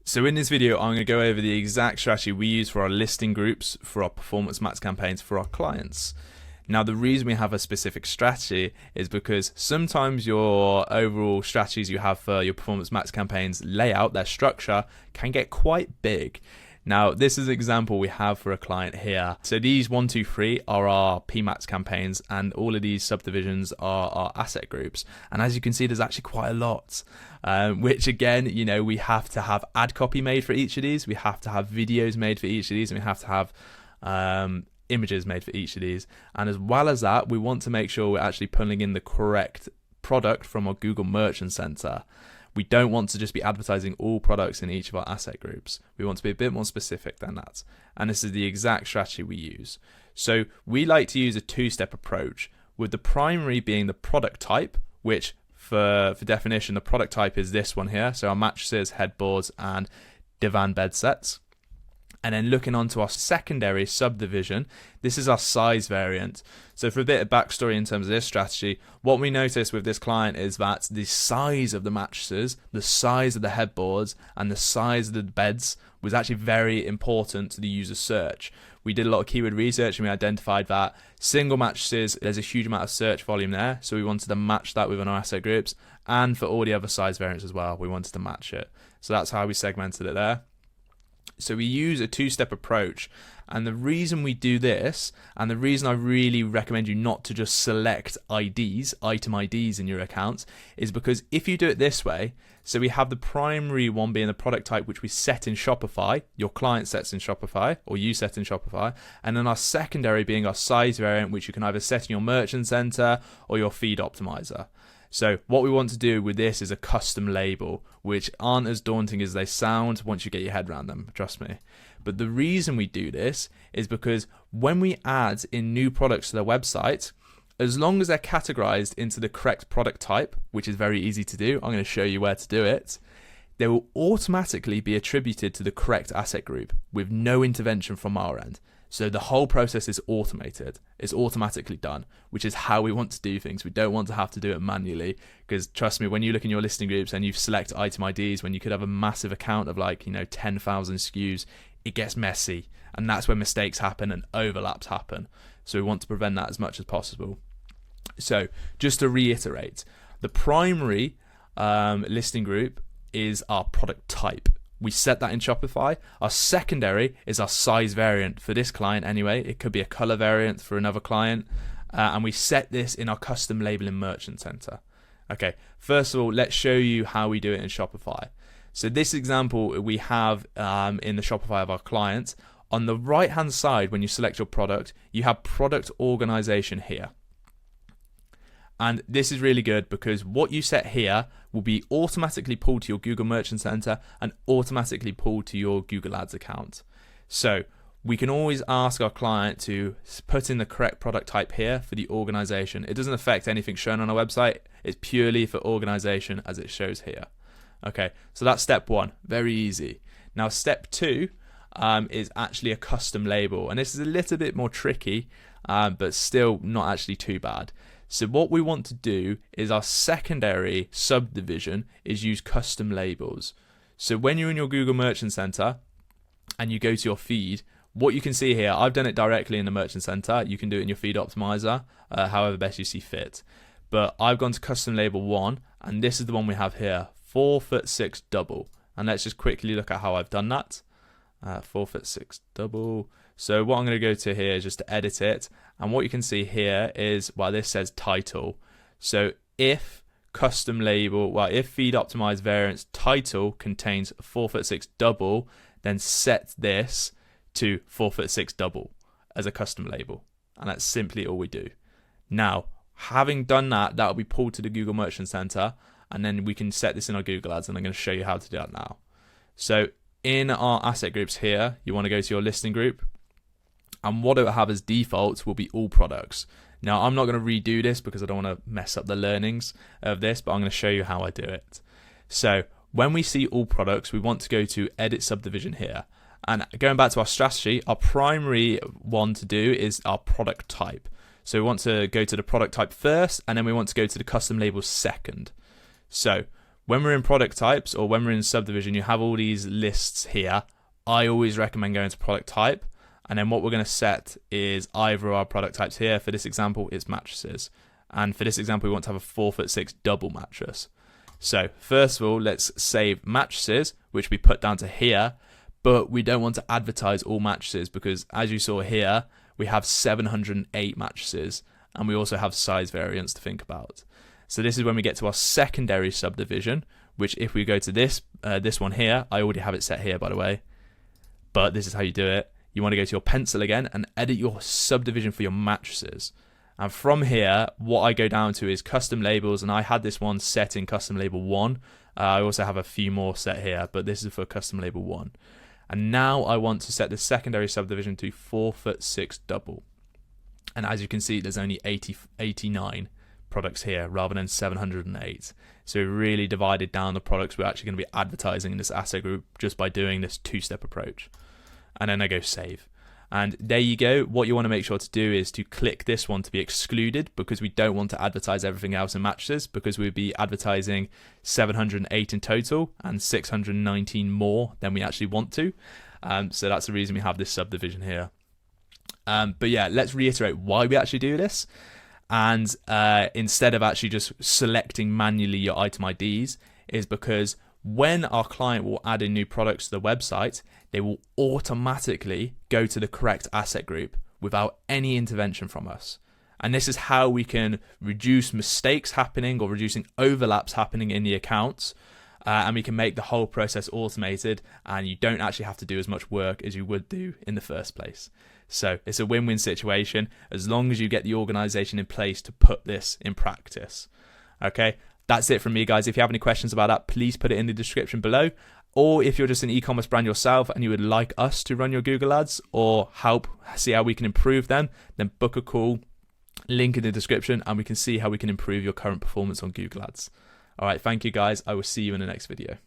So in this video, I'm going to go over the exact strategy we use for our listing groups, for our performance match campaigns, for our clients. Now, the reason we have a specific strategy is because sometimes your overall strategies you have for your performance match campaigns layout, their structure, can get quite big. Now, this is an example we have for a client here. So these 1, 2, 3 are our PMAX campaigns, and all of these subdivisions are our asset groups. And as you can see, there's actually quite a lot, which again, we have to have ad copy made for each of these. We have to have videos made for each of these, and we have to have images made for each of these. And as well as that, we want to make sure we're actually pulling in the correct product from our Google Merchant Center. We don't want to just be advertising all products in each of our asset groups. We want to be a bit more specific than that. And this is the exact strategy we use. So we like to use a two-step approach, with the primary being the product type, which for definition, the product type is this one here. So our mattresses, headboards, and divan bed sets. And then looking onto our secondary subdivision, this is our size variant. So for a bit of backstory in terms of this strategy, what we noticed with this client is that the size of the mattresses, the size of the headboards, and the size of the beds was actually very important to the user search. We did a lot of keyword research and we identified that single mattresses, there's a huge amount of search volume there. So we wanted to match that within our asset groups. And for all the other size variants as well, we wanted to match it. So that's how we segmented it there. So we use a two-step approach, and the reason we do this, and the reason I really recommend you not to just select IDs, item IDs in your accounts, is because if you do it this way, so we have the primary one being the product type, which we set in Shopify, your client sets in Shopify, or you set in Shopify, and then our secondary being our size variant, which you can either set in your merchant center or your feed optimizer. So what we want to do with this is a custom label, which aren't as daunting as they sound once you get your head around them, trust me. But the reason we do this is because when we add in new products to their website, as long as they're categorized into the correct product type, which is very easy to do, I'm going to show you where to do it, they will automatically be attributed to the correct asset group with no intervention from our end. So the whole process is automated. It's automatically done, which is how we want to do things. We don't want to have to do it manually, because trust me, when you look in your listing groups and you select item IDs, when you could have a massive account of 10,000 SKUs, it gets messy. And that's where mistakes happen and overlaps happen. So we want to prevent that as much as possible. So just to reiterate, the primary listing group is our product type. We set that in Shopify. Our secondary is our size variant for this client anyway. It could be a color variant for another client. And we set this in our custom labeling merchant center. Okay, first of all, let's show you how we do it in Shopify. So this example we have in the Shopify of our client. On the right-hand side, when you select your product, you have product organization here. And this is really good because what you set here will be automatically pulled to your Google Merchant Center and automatically pulled to your Google Ads account. So we can always ask our client to put in the correct product type here for the organization. It doesn't affect anything shown on our website. It's purely for organization as it shows here. Okay, so that's step one. Very easy. Now, step two is actually a custom label. And this is a little bit more tricky, but still not actually too bad. So what we want to do is our secondary subdivision is use custom labels. So when you're in your Google Merchant Center and you go to your feed, what you can see here, I've done it directly in the Merchant Center. You can do it in your feed optimizer, however best you see fit. But I've gone to custom label 1, and this is the one we have here, 4'6" double. And let's just quickly look at how I've done that. 4'6" double. So what I'm going to go to here is just to edit it. And what you can see here is, this says title. So if custom label, if feed optimized variants title contains 4'6" double, then set this to 4'6" double as a custom label. And that's simply all we do. Now, having done that, that will be pulled to the Google Merchant Center. And then we can set this in our Google Ads. And I'm going to show you how to do that now. So in our asset groups here, you want to go to your listing group. And what it will have as default will be all products. Now, I'm not going to redo this because I don't want to mess up the learnings of this, but I'm going to show you how I do it. So when we see all products, we want to go to edit subdivision here. And going back to our strategy, our primary one to do is our product type. So we want to go to the product type first, and then we want to go to the custom label second. So when we're in product types or when we're in subdivision, you have all these lists here. I always recommend going to product type. And then what we're going to set is either of our product types here. For this example, it's mattresses. And for this example, we want to have a 4'6" double mattress. So first of all, let's save mattresses, which we put down to here. But we don't want to advertise all mattresses because as you saw here, we have 708 mattresses. And we also have size variants to think about. So this is when we get to our secondary subdivision, which if we go to this one here, I already have it set here, by the way. But this is how you do it. You want to go to your pencil again and edit your subdivision for your mattresses. And from here, what I go down to is custom labels. And I had this one set in custom label 1. I also have a few more set here, but this is for custom label 1. And now I want to set the secondary subdivision to 4'6" double. And as you can see, there's only 89 products here rather than 708. So we really divided down the products we're actually going to be advertising in this asset group just by doing this two-step approach. And then I go save. And there you go. What you want to make sure to do is to click this one to be excluded because we don't want to advertise everything else in mattresses because we'd be advertising 708 in total and 619 more than we actually want to. So that's the reason we have this subdivision here. But yeah, let's reiterate why we actually do this. And instead of actually just selecting manually your item IDs is because when our client will add in new products to the website, they will automatically go to the correct asset group without any intervention from us. And this is how we can reduce mistakes happening or reducing overlaps happening in the accounts. And we can make the whole process automated and you don't actually have to do as much work as you would do in the first place. So it's a win-win situation as long as you get the organization in place to put this in practice. Okay, that's it from me, guys. If you have any questions about that, please put it in the description below. Or if you're just an e-commerce brand yourself and you would like us to run your Google ads or help see how we can improve them, then book a call, link in the description, and we can see how we can improve your current performance on Google ads. All right, thank you, guys. I will see you in the next video.